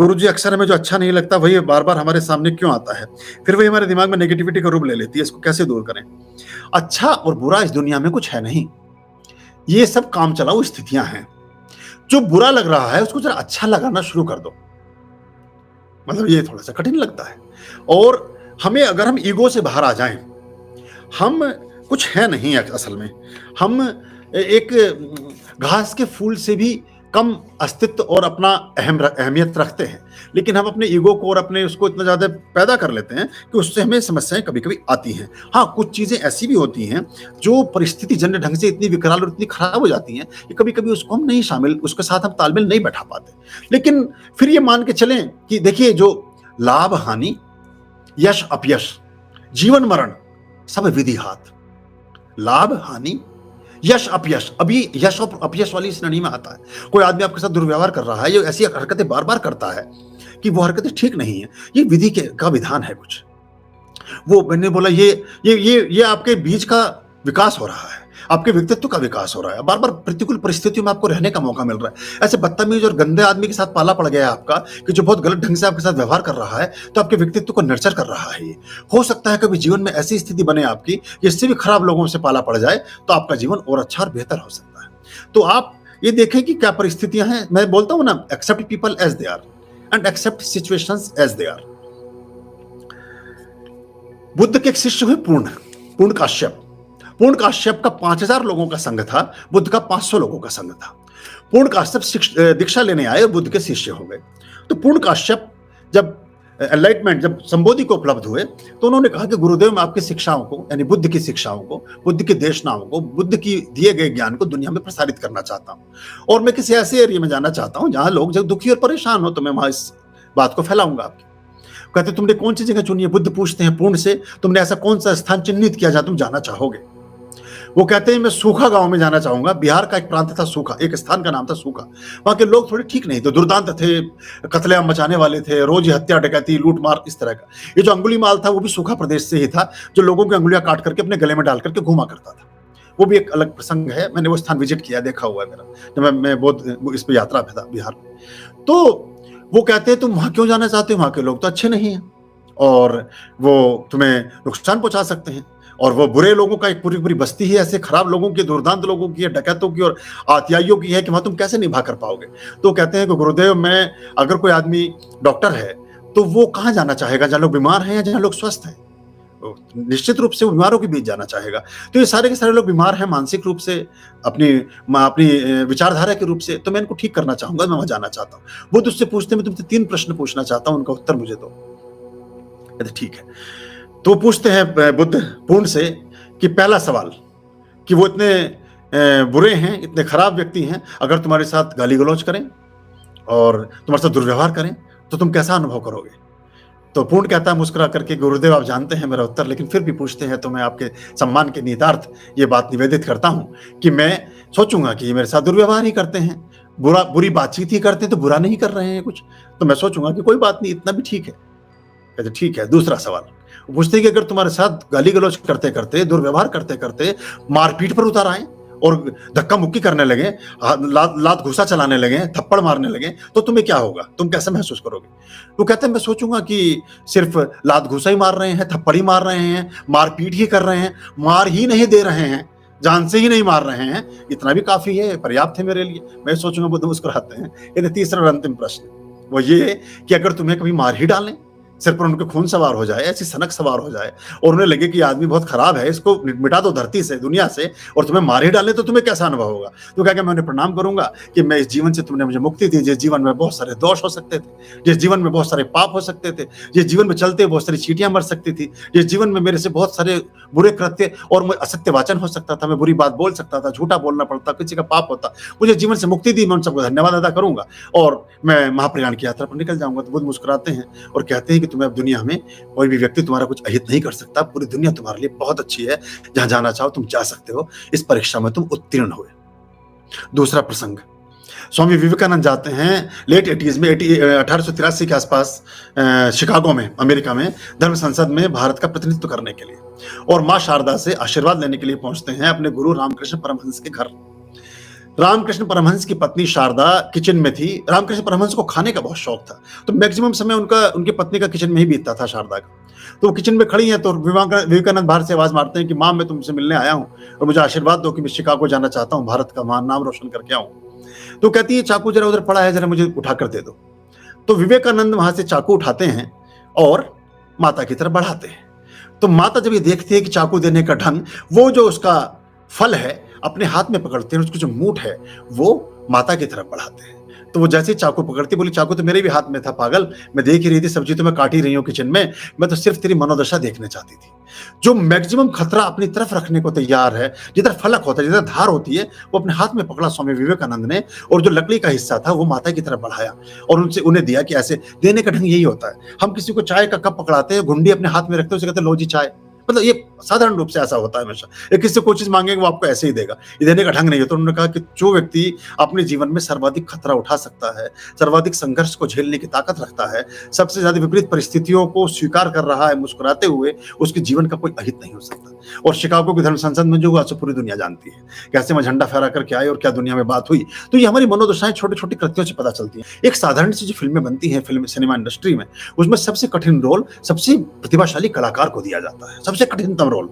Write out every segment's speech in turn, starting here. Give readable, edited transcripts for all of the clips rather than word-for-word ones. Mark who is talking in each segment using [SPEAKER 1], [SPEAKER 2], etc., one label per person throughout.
[SPEAKER 1] गुरुजी अक्सर हमें जो अच्छा नहीं लगता वही बार-बार हमारे सामने क्यों आता है? फिर वही हमारे दिमाग में नेगेटिविटी का रूप ले लेती है, इसको कैसे दूर करें? अच्छा और बुरा इस दुनिया में कुछ है नहीं, ये सब काम चलाऊ स्थितियाँ हैं। जो बुरा लग रहा है उसको ज़रा अच्छा लगाना शुरू कर दो। मतलब ये थोड़ा-सा कठिन लगता है और हमें अगर हम ईगो से बाहर आ जाएँ, हम कुछ हैं नहीं असल में। हम एक घास के फूल से भी कम अस्तित्व और अपना अहमियत रखते हैं। लेकिन हम अपने ईगो को और अपने उसको इतना ज़्यादा पैदा कर लेते हैं कि उससे हमें समस्याएँ कभी-कभी आती हैं। हाँ, कुछ चीज़ें ऐसी भी होती हैं जो परिस्थितिजन्य ढंग से इतनी विकराल और इतनी खराब हो जाती हैं कि कभी-कभी उसको हम नहीं शामिल उसके साथ हम तालमेल नहीं बैठा पाते। लेकिन फिर ये मान के चलें कि देखिए जो लाभ-हानि, यश-अपयश, जीवन-मरण सब विधि हाथ। लाभ-हानि, यश-अपयश, अभी यश और अपयश वाली श्रेणी में आता है। कोई आदमी आपके साथ दुर्व्यवहार कर रहा है, ये ऐसी हरकतें बार-बार करता है कि वो हरकतें ठीक नहीं है। ये विधि के का विधान है कुछ। वो मैंने बोला ये आपके बीज का विकास हो रहा है, आपके व्यक्तित्व का विकास हो रहा है। बार-बार प्रतिकूल परिस्थितियों में आपको रहने का मौका मिल रहा है। ऐसे बदतमीज और गंदे आदमी के साथ पाला पड़ गया है आपका कि जो बहुत गलत ढंग से आपके साथ व्यवहार कर रहा है, तो आपके व्यक्तित्व को नर्चर कर रहा है ये। हो सकता है कभी जीवन में ऐसी स्थिति बने आपकी कि इससे भी खराब लोगों से पाला पड़ जाए, तो आपका जीवन और अच्छा और बेहतर हो सकता है। तो आप ये देखें कि क्या परिस्थितियाँ हैं। मैं बोलता हूँ ना, accept people as they are and accept situations as they are. Buddha के एक शिष्य हुए पूर्ण काश्यप। पूर्ण काश्यप का 5000 लोगों का संघ था, बुद्ध का 500 लोगों का संघ था। पूर्ण काश्यप दीक्षा लेने आए और बुद्ध के शिष्य हो गए। तो पूर्ण काश्यप जब एनलाइटमेंट जब संबोधि को उपलब्ध हुए, तो उन्होंने कहा कि गुरुदेव मैं आपकी शिक्षाओं को, यानी बुद्ध की शिक्षाओं को, बुद्ध की देशनाओं को, बुद्ध की दिए गए ज्ञान को दुनिया में प्रसारित करना चाहता हूं और मैं किसी ऐसे एरिया में जाना चाहता हूं जहां लोग जब दुखी और परेशान हो, तो मैं वहां इस बात को फैलाऊंगा आपकी। कहते तुमने कौन सी जगह चुनी है? बुद्ध पूछते हैं पूर्ण से, तुमने ऐसा कौन सा स्थान चिन्हित किया जहां तुम जाना चाहोगे? वो कहते हैं मैं सूखा गांव में जाना चाहूंगा। बिहार का एक प्रांत था सूखा, एक स्थान का नाम था सूखा। वहां के लोग थोड़े ठीक नहीं थे, दुर्दांत थे, कत्लेआम मचाने वाले थे, रोज ही हत्या डकैती लूटमार इस तरह का। ये जो अंगुलीमाल था वो भी सूखा प्रदेश से ही था, जो लोगों की अंगुलियां काट करके अपने गले में डाल करके घुमा करता था। वो भी एक अलग प्रसंग है, मैंने वो स्थान विजिट किया, देखा हुआ है मेरा, जब मैं बहुत इस पर यात्रा पे था बिहार में। तो वो कहते हैं तुम वहां क्यों जाना चाहते हो? वहां के लोग तो अच्छे नहीं हैं और वो तुम्हें नुकसान पहुंचा सकते हैं, और वो बुरे लोगों का एक पूरी पूरी बस्ती ही ऐसे खराब लोगों की, दुर्दांत लोगों की, डकैतों की और आतियाइयों की है कि वहां तुम कैसे निभा कर पाओगे? तो कहते हैं कि गुरुदेव मैं, अगर कोई आदमी डॉक्टर है तो वो कहाँ जाना चाहेगा? जहां लोग बीमार हैं या जहां लोग स्वस्थ हैं? तो निश्चित रूप से वो बीमारों के बीच जाना चाहेगा। तो ये सारे के सारे लोग बीमार हैं मानसिक रूप से, अपनी विचारधारा के रूप से, तो मैं इनको ठीक करना चाहूंगा, मैं वहां जाना चाहता हूँ। वो तुझसे पूछते मैं तुमसे 3 प्रश्न पूछना चाहता हूँ, उनका उत्तर मुझे दो। कहते ठीक है। तो पूछते हैं बुद्ध पूर्ण से कि पहला सवाल कि वो इतने बुरे हैं, इतने खराब व्यक्ति हैं, अगर तुम्हारे साथ गाली गलौज करें और तुम्हारे साथ दुर्व्यवहार करें तो तुम कैसा अनुभव करोगे? तो पूर्ण कहता है मुस्कुरा करके, गुरुदेव आप जानते हैं मेरा उत्तर, लेकिन फिर भी पूछते हैं तो मैं आपके सम्मान के निहितार्थ ये बात निवेदित करता हूँ कि मैं सोचूंगा कि ये मेरे साथ दुर्व्यवहार ही करते हैं, बुरी बातचीत ही करते हैं, तो बुरा नहीं कर रहे हैं कुछ, तो मैं सोचूंगा कि कोई बात नहीं, इतना भी ठीक है। कहते ठीक है। दूसरा सवाल पूछते हैं कि अगर तुम्हारे साथ गाली गलौज करते करते, दुर्व्यवहार करते करते मारपीट पर उतर आए और धक्का मुक्की करने लगे, लात घूसा चलाने लगे, थप्पड़ मारने लगे, तो तुम्हें क्या होगा? तुम कैसे महसूस करोगे? वो कहते हैं मैं सोचूंगा कि सिर्फ लात घूसा ही मार रहे हैं, थप्पड़ ही मार रहे हैं, मारपीट ही कर रहे हैं, मार ही नहीं दे रहे हैं, जान से ही नहीं मार रहे हैं, इतना भी काफी है, पर्याप्त है मेरे लिए। मैं सोचूंगा बुद्ध मुस्कुराते हैं। ये तीसरा और अंतिम प्रश्न वो ये कि अगर तुम्हें कभी मार ही डालें, सिर पर उनके खून सवार हो जाए, ऐसी सनक सवार हो जाए और उन्हें लगे कि आदमी बहुत खराब है, इसको मिटा दो धरती से, दुनिया से, और तुम्हें मार ही डाले, तो तुम्हें कैसा अनुभव होगा? तो क्या मैं उन्हें प्रणाम करूंगा कि मैं इस जीवन से तुमने मुझे मुक्ति दी, जिस जीवन में बहुत सारे दोष हो सकते थे, जिस जीवन में बहुत सारे पाप हो सकते थे, जिस जीवन में चलते बहुत सारी चींटियां मर सकती थी, जिस जीवन में मेरे से बहुत सारे बुरे कृत्य और असत्य वाचन हो सकता था, मैं बुरी बात बोल सकता था, झूठा बोलना पड़ता, किसी का पाप होता, मुझे जीवन से मुक्ति दी, मैं उन सबको धन्यवाद अदा करूंगा और मैं महाप्रयाण की यात्रा पर निकल जाऊंगा। तो बुद्ध मुस्कुराते हैं और कहते हैं कि तुम्हें अब दुनिया में कोई भी व्यक्ति तुम्हारा कुछ अहित नहीं कर सकता, पूरी दुनिया तुम्हारे लिए बहुत अच्छी है, जहां जाना चाहो तुम जा सकते हो, इस परीक्षा में तुम उत्तीर्ण हुए। दूसरा प्रसंग, स्वामी विवेकानंद जाते हैं लेट 80s में, 1883 के आसपास शिकागो में, अमेरिका में, धर्म संसद में भारत का प्रतिनिधित्व करने के लिए, और मां शारदा से आशीर्वाद लेने के लिए पहुंचते हैं अपने गुरु रामकृष्ण परमहंस के घर। रामकृष्ण परमहंस की पत्नी शारदा किचन में थी। रामकृष्ण परमहंस को खाने का बहुत शौक था, तो मैक्सिमम समय उनका उनकी पत्नी का किचन में ही बीतता था, शारदा का। तो वो किचन में खड़ी हैं, तो विवेकानंद बाहर से आवाज मारते हैं कि माँ, मैं तुमसे मिलने आया हूँ और मुझे आशीर्वाद दो कि मैं शिकागो जाना चाहता हूँ, भारत का महान नाम रोशन करके आऊँ। तो कहती है चाकू जरा उधर पड़ा है, जरा मुझे उठा कर दे दो। तो विवेकानंद वहां से चाकू उठाते हैं और माता की तरफ बढ़ाते हैं। तो माता जब ये देखती है कि चाकू देने का ढंग, वो जो उसका फल है अपने हाथ में पकड़ते हैं, उसकी जो मूठ है वो माता की तरफ बढ़ाते हैं। तो वो जैसे ही चाकू पकड़ती, बोली चाकू तो मेरे भी हाथ में था पागल, मैं देख ही रही थी, सब्जी तो मैं काट ही रही हूँ किचन में, मैं तो सिर्फ तेरी मनोदशा देखने चाहती थी। जो मैक्सिमम खतरा अपनी तरफ रखने को तैयार है, जिधर फलक होता है, जिधर धार होती है, वो अपने हाथ में पकड़ा स्वामी विवेकानंद ने, और जो लकड़ी का हिस्सा था वो माता की तरफ बढ़ाया और उनसे उन्हें दिया कि ऐसे देने का ढंग यही होता है। हम किसी को चाय का कप पकड़ाते हैं, घुंडी अपने हाथ में रखते हैं, उसे कहते हैं लो जी चाय, मतलब ये साधारण रूप से ऐसा होता है हमेशा। एक किसी से कोई चीज मांगेगा वो आपको ऐसे ही देगा, ये देने का ढंग नहीं है। तो उन्होंने कहा कि जो व्यक्ति अपने जीवन में सर्वाधिक खतरा उठा सकता है, सर्वाधिक संघर्ष को झेलने की ताकत रखता है, सबसे ज्यादा विपरीत परिस्थितियों को स्वीकार कर रहा है मुस्कुराते हुए, उसके जीवन का कोई अहित नहीं हो सकता। और शिकागो की धर्म संसद में जो हुआ सो पूरी दुनिया जानती है, कैसे मैं झंडा फहरा करके आए और क्या दुनिया में बात हुई। तो ये हमारी मनोदशाएं छोटे छोटे कृत्यों से पता चलती है। एक साधारण सी जो फिल्में बनती हैं फिल्म सिनेमा इंडस्ट्री में, उसमें सबसे कठिन रोल सबसे प्रतिभाशाली कलाकार को दिया जाता है, सबसे कठिनतम रोल,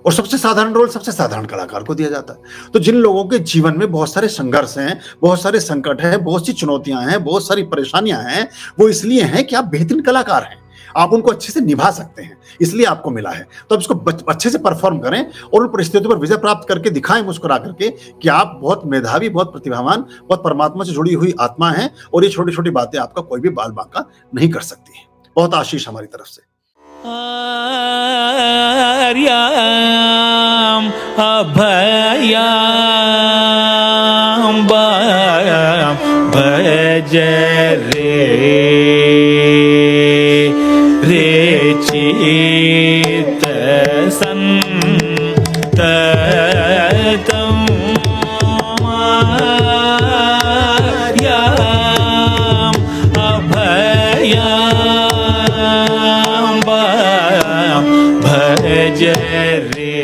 [SPEAKER 1] और सबसे साधारण रोल सबसे साधारण कलाकार को दिया जाता है। तो जिन लोगों के जीवन में बहुत सारे संघर्ष हैं, बहुत सारे संकट हैं, बहुत सी चुनौतियां हैं, बहुत सारी परेशानियां हैं, वो इसलिए हैं कि आप बेहतरीन कलाकार हैं, आप उनको अच्छे से निभा सकते हैं, इसलिए आपको मिला है। तो आप इसको अच्छे से परफॉर्म करें और उन परिस्थितियों पर विजय प्राप्त करके दिखाएं मुस्कुरा करके कि आप बहुत मेधावी, बहुत प्रतिभावान, बहुत परमात्मा से जुड़ी हुई आत्मा हैं, और ये छोटी छोटी बातें आपका कोई भी बाल बांका नहीं कर सकती है। बहुत आशीष हमारी तरफ से।
[SPEAKER 2] आर्याम अभयाम भज रे चित संततम आर्याम अभयाम भज रे